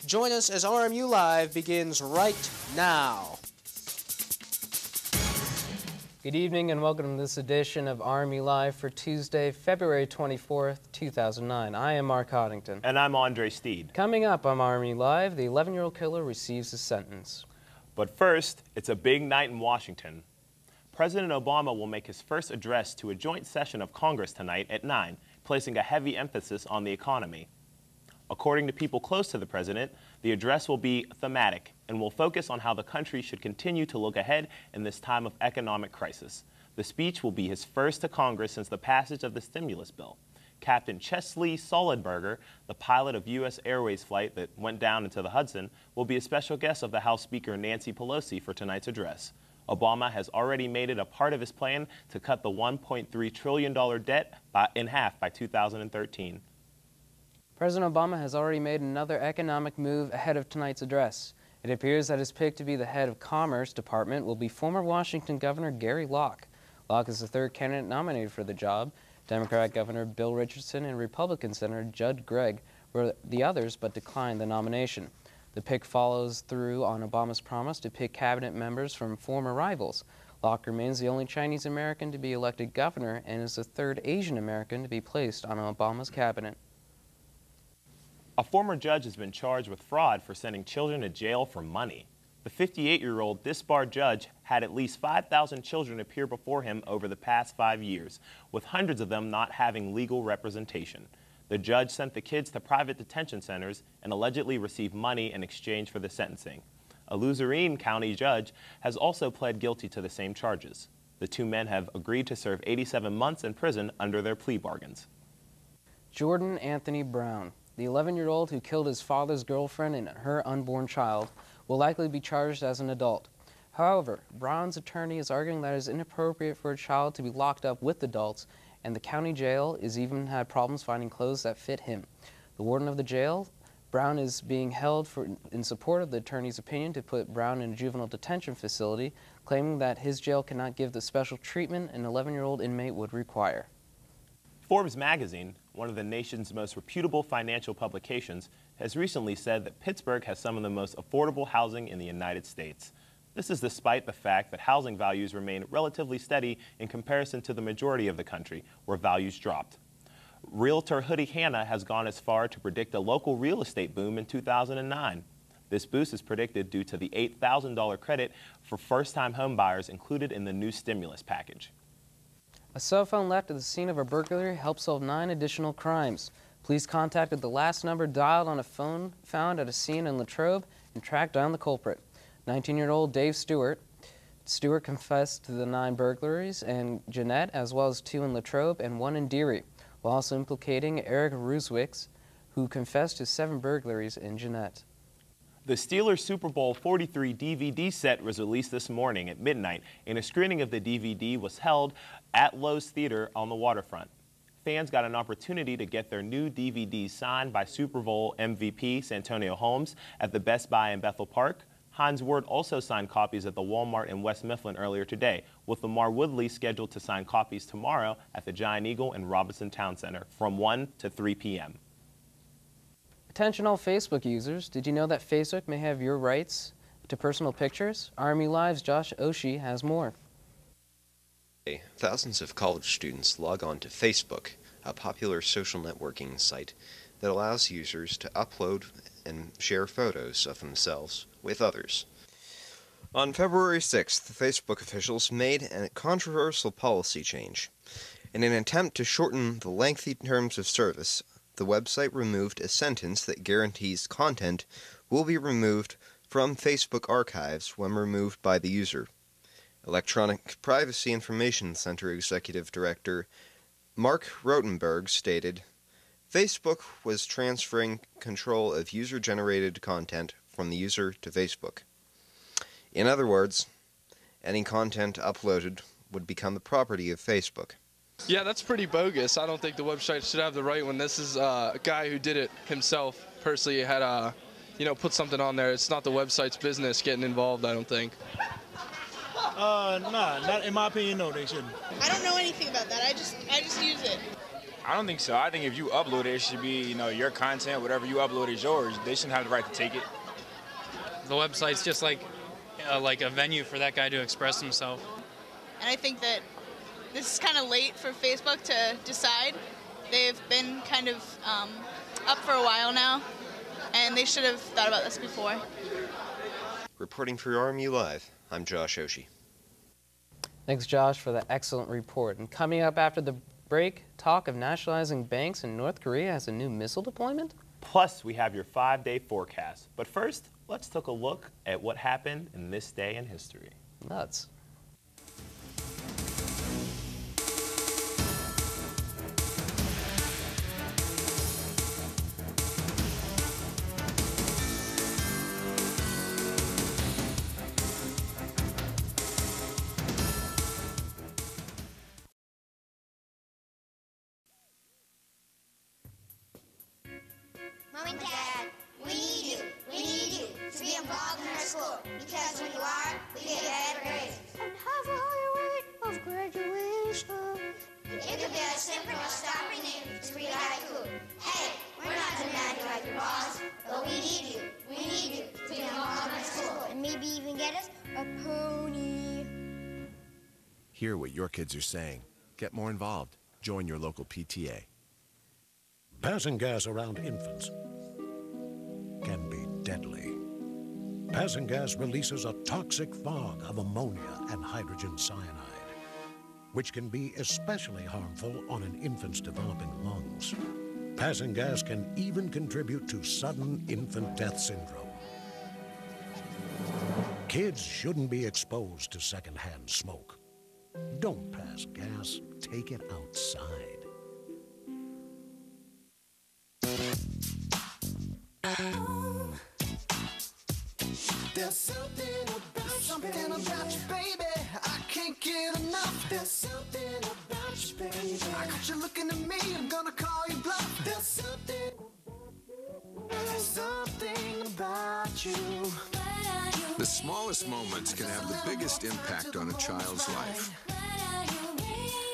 Join us as RMU Live begins right now. Good evening and welcome to this edition of RMU Live for Tuesday, February 24th, 2009. I am Mark Hoddington. And I'm Andre Steed. Coming up on RMU Live, the 11-year-old killer receives a sentence. But first, it's a big night in Washington. President Obama will make his first address to a joint session of Congress tonight at 9, placing a heavy emphasis on the economy. According to people close to the president, the address will be thematic and will focus on how the country should continue to look ahead in this time of economic crisis. The speech will be his first to Congress since the passage of the stimulus bill. Captain Chesley Sullenberger, the pilot of U.S. Airways flight that went down into the Hudson, will be a special guest of the House Speaker Nancy Pelosi for tonight's address. Obama has already made it a part of his plan to cut the $1.3 trillion debt in half by 2013. President Obama has already made another economic move ahead of tonight's address. It appears that his pick to be the head of Commerce Department will be former Washington Governor Gary Locke. Locke is the third candidate nominated for the job. Democratic Governor Bill Richardson and Republican Senator Judd Gregg were the others but declined the nomination. The pick follows through on Obama's promise to pick cabinet members from former rivals. Locke remains the only Chinese American to be elected governor and is the third Asian American to be placed on Obama's cabinet. A former judge has been charged with fraud for sending children to jail for money. The 58-year-old disbarred judge had at least 5,000 children appear before him over the past 5 years, with hundreds of them not having legal representation. The judge sent the kids to private detention centers and allegedly received money in exchange for the sentencing. A Luzerne County judge has also pled guilty to the same charges. The two men have agreed to serve 87 months in prison under their plea bargains. Jordan Anthony Brown, the 11-year-old who killed his father's girlfriend and her unborn child, will likely be charged as an adult. However, Brown's attorney is arguing that it is inappropriate for a child to be locked up with adults, and the county jail has even had problems finding clothes that fit him. The warden of the jail, Brown, is being held in support of the attorney's opinion to put Brown in a juvenile detention facility, claiming that his jail cannot give the special treatment an 11-year-old inmate would require. Forbes magazine, one of the nation's most reputable financial publications, has recently said that Pittsburgh has some of the most affordable housing in the United States. This is despite the fact that housing values remain relatively steady in comparison to the majority of the country, where values dropped. Realtor Hoodie Hanna has gone as far to predict a local real estate boom in 2009. This boost is predicted due to the $8,000 credit for first-time home buyers included in the new stimulus package. A cell phone left at the scene of a burglary helped solve 9 additional crimes. Police contacted the last number dialed on a phone found at a scene in Latrobe and tracked down the culprit. 19-year-old Dave Stewart. Stewart confessed to the 9 burglaries in Jeanette, as well as 2 in Latrobe and 1 in Deary, while also implicating Eric Ruswicks, who confessed to 7 burglaries in Jeanette. The Steelers Super Bowl 43 DVD set was released this morning at midnight, and a screening of the DVD was held at Lowe's Theater on the waterfront. Fans got an opportunity to get their new DVDs signed by Super Bowl MVP Santonio Holmes at the Best Buy in Bethel Park. Hines Ward also signed copies at the Walmart in West Mifflin earlier today, with Lamar Woodley scheduled to sign copies tomorrow at the Giant Eagle and Robinson Town Center from 1 to 3 p.m. Attention all Facebook users, did you know that Facebook may have your rights to personal pictures? RMU Live's Josh Oshie has more. Thousands of college students log on to Facebook, a popular social networking site that allows users to upload and share photos of themselves with others. On February 6th, Facebook officials made a controversial policy change. In an attempt to shorten the lengthy terms of service, the website removed a sentence that guarantees content will be removed from Facebook archives when removed by the user. Electronic Privacy Information Center Executive Director Mark Rotenberg stated, Facebook was transferring control of user-generated content from the user to Facebook. In other words, any content uploaded would become the property of Facebook. Yeah, that's pretty bogus. I don't think the website should have the right when this is a guy who did it himself, personally had, put something on there. It's not the website's business getting involved, I don't think. Nah, not in my opinion, no, they shouldn't. I don't know anything about that. I just use it. I don't think so. I think if you upload it, it should be, your content, whatever you upload is yours. They shouldn't have the right to take it. The website's just like a venue for that guy to express himself. And I think that this is kind of late for Facebook to decide. They've been kind of up for a while now, and they should have thought about this before. Reporting for RMU Live, I'm Josh Oshie. Thanks, Josh, for that excellent report. And coming up after the break, talk of nationalizing banks in North Korea has a new missile deployment. Plus, we have your 5-day forecast. But first, let's take a look at what happened in this day in history. Nuts. Mom and Dad, we need you to be involved in our school, because when you are, we get better grades. And have a higher rate of graduation. It could be as simple as stopping in to read haiku. Hey, we're not demanding like your boss, but we need you to be involved in our school. And maybe even get us a pony. Hear what your kids are saying. Get more involved. Join your local PTA. Passing gas around infants can be deadly. Passing gas releases a toxic fog of ammonia and hydrogen cyanide, which can be especially harmful on an infant's developing lungs. Passing gas can even contribute to sudden infant death syndrome. Kids shouldn't be exposed to secondhand smoke. Don't pass gas, take it outside. There's something about you, baby. I can't get enough. There's something about you, baby. I got you looking at me, I'm gonna call you bluff. There's something about you. The smallest moments can have the biggest impact on a child's life.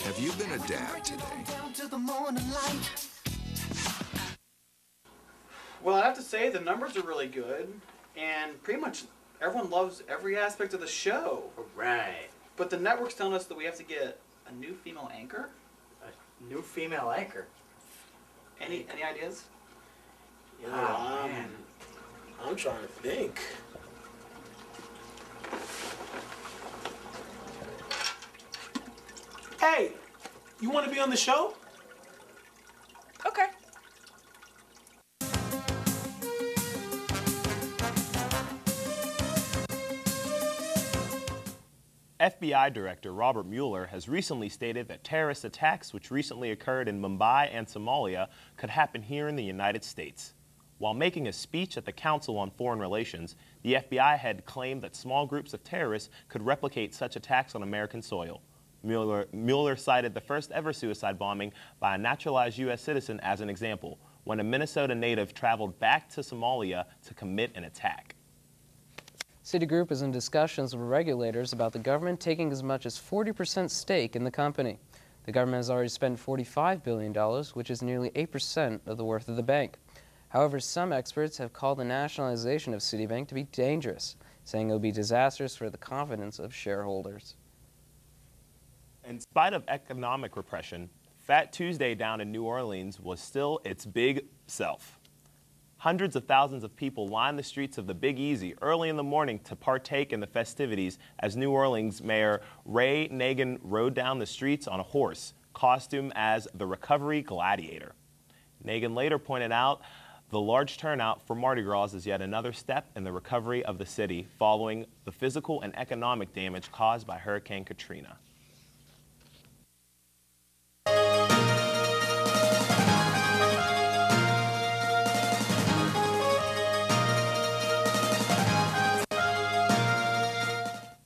Have you been a dad today? Well, I have to say the numbers are really good, and pretty much everyone loves every aspect of the show. Right. But the network's telling us that we have to get a new female anchor. A new female anchor? Any ideas? Yeah, I'm trying to think. Hey, you want to be on the show? Okay. FBI Director Robert Mueller has recently stated that terrorist attacks which recently occurred in Mumbai and Somalia could happen here in the United States. While making a speech at the Council on Foreign Relations, the FBI had claimed that small groups of terrorists could replicate such attacks on American soil. Mueller cited the first ever suicide bombing by a naturalized U.S. citizen as an example, when a Minnesota native traveled back to Somalia to commit an attack. Citigroup is in discussions with regulators about the government taking as much as 40% stake in the company. The government has already spent $45 billion, which is nearly 8% of the worth of the bank. However, some experts have called the nationalization of Citibank to be dangerous, saying it will be disastrous for the confidence of shareholders. In spite of economic repression, Fat Tuesday down in New Orleans was still its big self. Hundreds of thousands of people lined the streets of the Big Easy early in the morning to partake in the festivities as New Orleans Mayor Ray Nagin rode down the streets on a horse, costumed as the Recovery Gladiator. Nagin later pointed out the large turnout for Mardi Gras is yet another step in the recovery of the city following the physical and economic damage caused by Hurricane Katrina.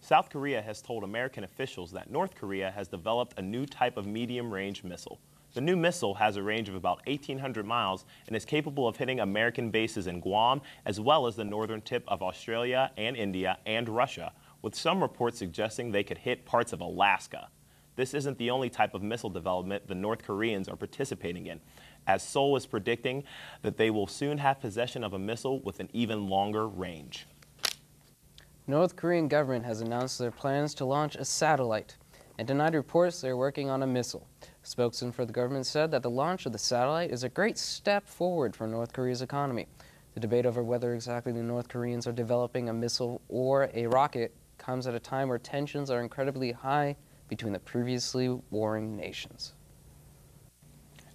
South Korea has told American officials that North Korea has developed a new type of medium-range missile. The new missile has a range of about 1,800 miles and is capable of hitting American bases in Guam as well as the northern tip of Australia and India and Russia, with some reports suggesting they could hit parts of Alaska. this isn't the only type of missile development the North Koreans are participating in, as Seoul is predicting that they will soon have possession of a missile with an even longer range. The North Korean government has announced their plans to launch a satellite and denied reports they're working on a missile. A spokesman for the government said that the launch of the satellite is a great step forward for North Korea's economy. The debate over whether exactly the North Koreans are developing a missile or a rocket comes at a time where tensions are incredibly high between the previously warring nations.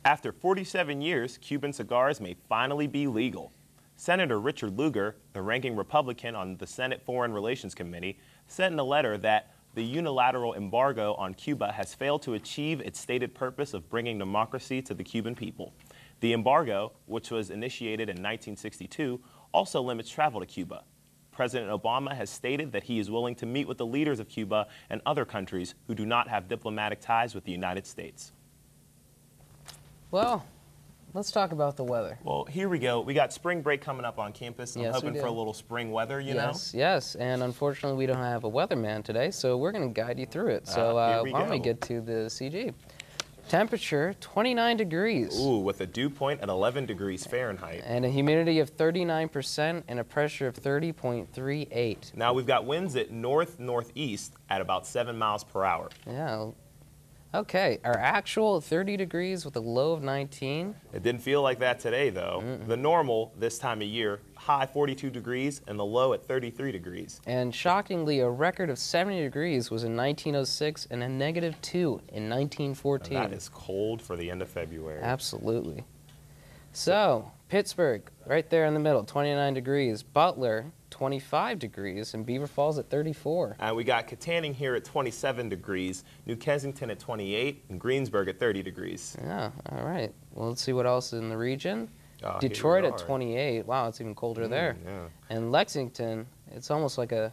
After 47 years, Cuban cigars may finally be legal. Senator Richard Lugar, the ranking Republican on the Senate Foreign Relations Committee, said in a letter that the unilateral embargo on Cuba has failed to achieve its stated purpose of bringing democracy to the Cuban people. The embargo, which was initiated in 1962, also limits travel to Cuba. President Obama has stated that he is willing to meet with the leaders of Cuba and other countries who do not have diplomatic ties with the United States. Well, let's talk about the weather. Well, here we go. We got spring break coming up on campus. I'm hoping for a little spring weather, you know? Yes, and unfortunately we don't have a weatherman today, so we're going to guide you through it. So why don't we get to the CG? Temperature, 29 degrees. Ooh, with a dew point at 11 degrees Fahrenheit. And a humidity of 39% and a pressure of 30.38. Now we've got winds at north-northeast at about 7 miles per hour. Yeah. Okay, our actual 30 degrees with a low of 19. It didn't feel like that today, though. The normal this time of year, high 42 degrees and the low at 33 degrees. And shockingly, a record of 70 degrees was in 1906 and a -2 in 1914. And that is cold for the end of February. Absolutely. So, Pittsburgh, right there in the middle, 29 degrees. Butler, 25 degrees, and Beaver Falls at 34. And we got Katanning here at 27 degrees, New Kensington at 28, and Greensburg at 30 degrees. Yeah, all right. Well, let's see what else is in the region. Detroit at 28. Wow, it's even colder there. Yeah. And Lexington, it's almost like a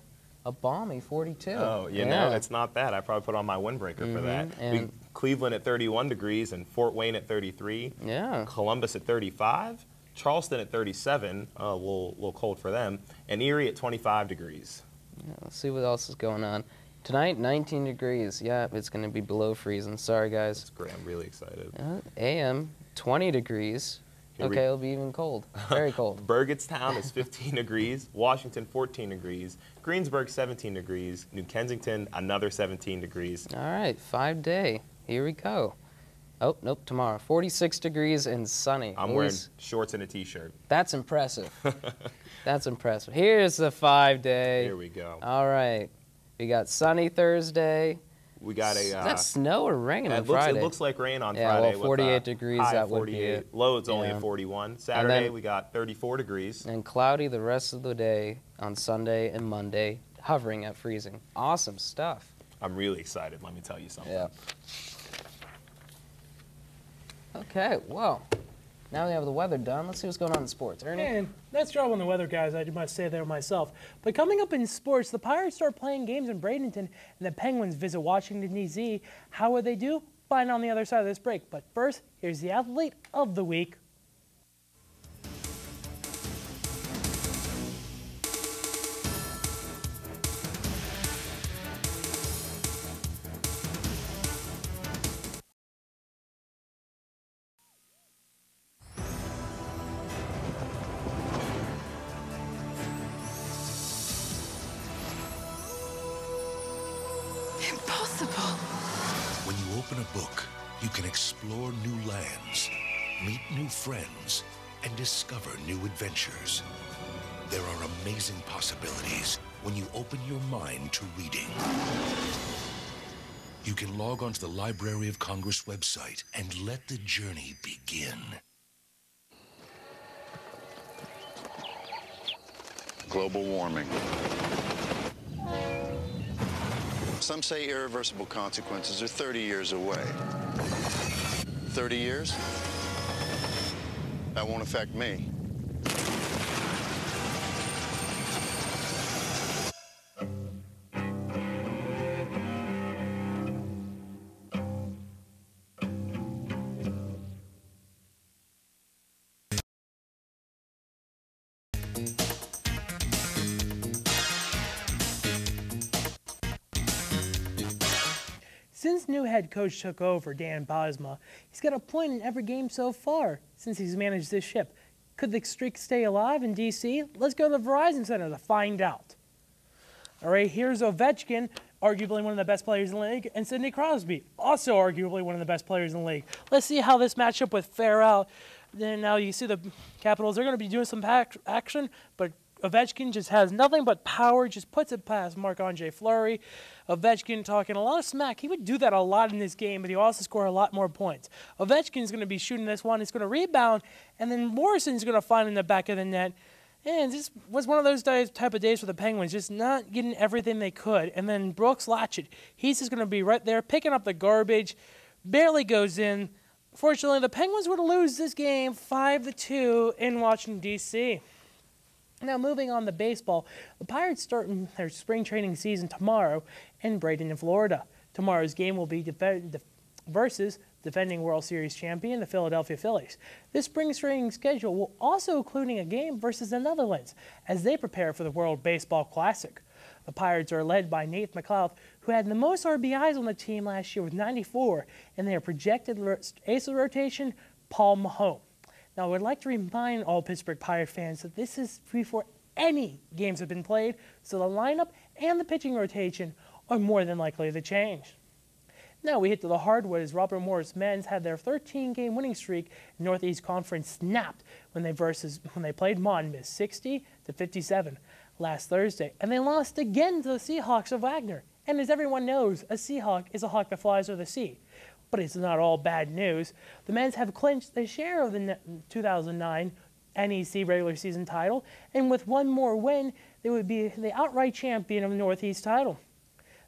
balmy 42. Oh, you know, it's not bad. I probably put on my windbreaker for that. And Cleveland at 31 degrees and Fort Wayne at 33. Yeah. Columbus at 35. Charleston at 37, a little cold for them, and Erie at 25 degrees. Yeah, let's see what else is going on. Tonight, 19 degrees. Yeah, it's going to be below freezing. Sorry, guys. That's great. I'm really excited. AM, 20 degrees. Okay, it'll be even cold. Very cold. Burgettstown is 15 degrees. Washington, 14 degrees. Greensburg, 17 degrees. New Kensington, another 17 degrees. All right, 5-day. Here we go. Oh, nope, tomorrow. 46 degrees and sunny. I'm wearing shorts and a T-shirt. That's impressive. That's impressive. Here's the 5-day. Here we go. All right. We got sunny Thursday. We got a... Is that snow or rain on Friday? It looks like rain on yeah, Friday. Well, 48 degrees, that would be it. Low, it's only at 41. Saturday, we got 34 degrees. And cloudy the rest of the day on Sunday and Monday, hovering at freezing. Awesome stuff. I'm really excited, let me tell you something. Yeah. Okay, well, now we have the weather done. Let's see what's going on in sports. Ernie? And nice job on the weather, guys. I must say there myself. But coming up in sports, the Pirates start playing games in Bradenton, and the Penguins visit Washington, D.C. How would they do? Find on the other side of this break. But first, here's the Athlete of the Week. Impossible. When you open a book, you can explore new lands, meet new friends, and discover new adventures. There are amazing possibilities when you open your mind to reading. You can log onto the Library of Congress website and let the journey begin. Global warming. Some say irreversible consequences are 30 years away. 30 years? That won't affect me. Since new head coach took over, Dan Bosma, he's got a point in every game so far since he's managed this ship. Could the streak stay alive in D.C.? Let's go to the Verizon Center to find out. All right, here's Ovechkin, arguably one of the best players in the league, and Sidney Crosby, also arguably one of the best players in the league. Let's see how this matchup with Farrell. Then now you see the Capitals, they're going to be doing some action, but Ovechkin just has nothing but power, just puts it past Marc-Andre Fleury. Ovechkin talking a lot of smack. He would do that a lot in this game, but he also score a lot more points. Ovechkin's going to be shooting this one. He's going to rebound, and then Morrison's going to find in the back of the net. And this was one of those type of days for the Penguins, just not getting everything they could. And then Brooks Latchett, he's just going to be right there picking up the garbage, barely goes in. Fortunately, the Penguins would lose this game 5-2 in Washington, D.C. Now, moving on to baseball, the Pirates start their spring training season tomorrow in Bradenton, Florida. Tomorrow's game will be versus defending World Series champion, the Philadelphia Phillies. This spring training schedule will also including a game versus the Netherlands as they prepare for the World Baseball Classic. The Pirates are led by Nate McLeod, who had the most RBIs on the team last year with 94, and their projected ace of rotation, Paul Mahone. Now, I would like to remind all Pittsburgh Pirate fans that this is before any games have been played, so the lineup and the pitching rotation are more than likely to change. Now we hit to the hardwood as Robert Morris men's had their 13-game winning streak in Northeast Conference snapped when they played Monmouth 60-57 last Thursday, and they lost again to the Seahawks of Wagner. And as everyone knows, a Seahawk is a hawk that flies over the sea. But it's not all bad news. The men's have clinched their share of the 2009 NEC regular season title, and with one more win, they would be the outright champion of the Northeast title.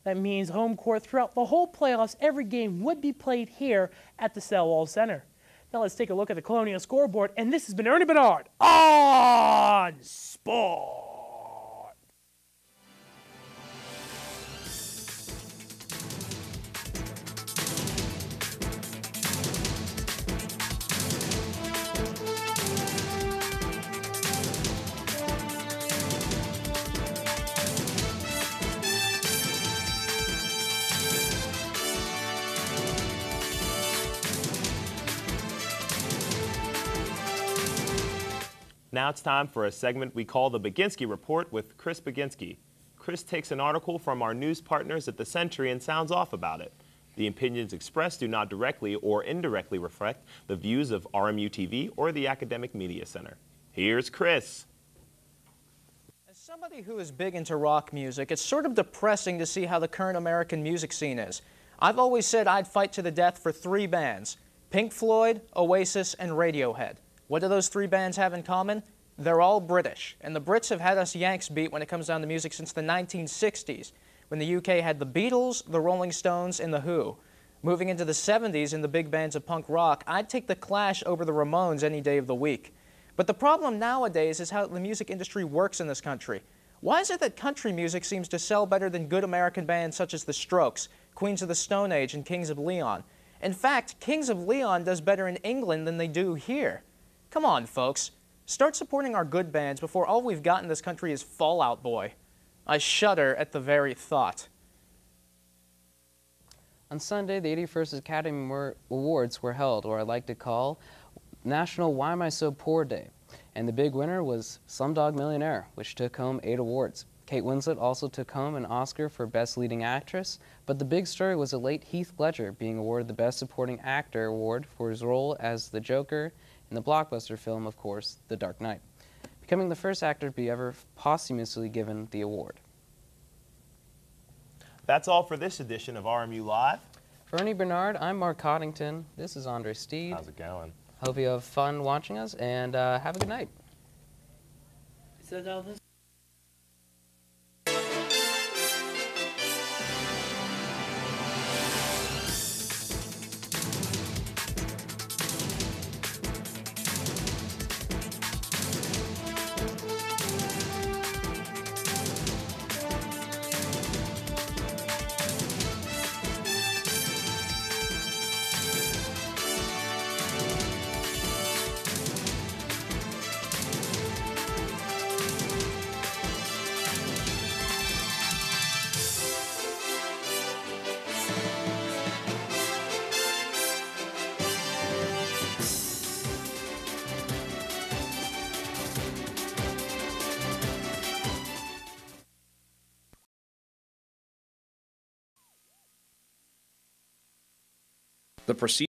That means home court throughout the whole playoffs. Every game would be played here at the Selwall Center. Now let's take a look at the Colonial scoreboard, and this has been Ernie Bernard on Sport. Now it's time for a segment we call the Baginski Report with Chris Baginski. Chris takes an article from our news partners at the Century and sounds off about it. The opinions expressed do not directly or indirectly reflect the views of RMU-TV or the Academic Media Center. Here's Chris. As somebody who is big into rock music, it's sort of depressing to see how the current American music scene is. I've always said I'd fight to the death for 3 bands: Pink Floyd, Oasis, and Radiohead. What do those 3 bands have in common? They're all British, and the Brits have had us Yanks beat when it comes down to music since the 1960s, when the UK had the Beatles, the Rolling Stones, and the Who. Moving into the 70s in the big bands of punk rock, I'd take the Clash over the Ramones any day of the week. But the problem nowadays is how the music industry works in this country. Why is it that country music seems to sell better than good American bands such as the Strokes, Queens of the Stone Age, and Kings of Leon? In fact, Kings of Leon does better in England than they do here. Come on, folks. Start supporting our good bands before all we've got in this country is Fall Out Boy. I shudder at the very thought. On Sunday, the 81st Academy Awards were held, or I like to call National Why Am I So Poor Day. And the big winner was Slumdog Millionaire, which took home 8 awards. Kate Winslet also took home an Oscar for Best Leading Actress, but the big story was the late Heath Ledger being awarded the Best Supporting Actor award for his role as the Joker in the blockbuster film, of course, The Dark Knight, becoming the first actor to be ever posthumously given the award. That's all for this edition of RMU Live. For Ernie Bernard, I'm Mark Coddington. This is Andre Steed. How's it going? Hope you have fun watching us, and have a good night. The procedure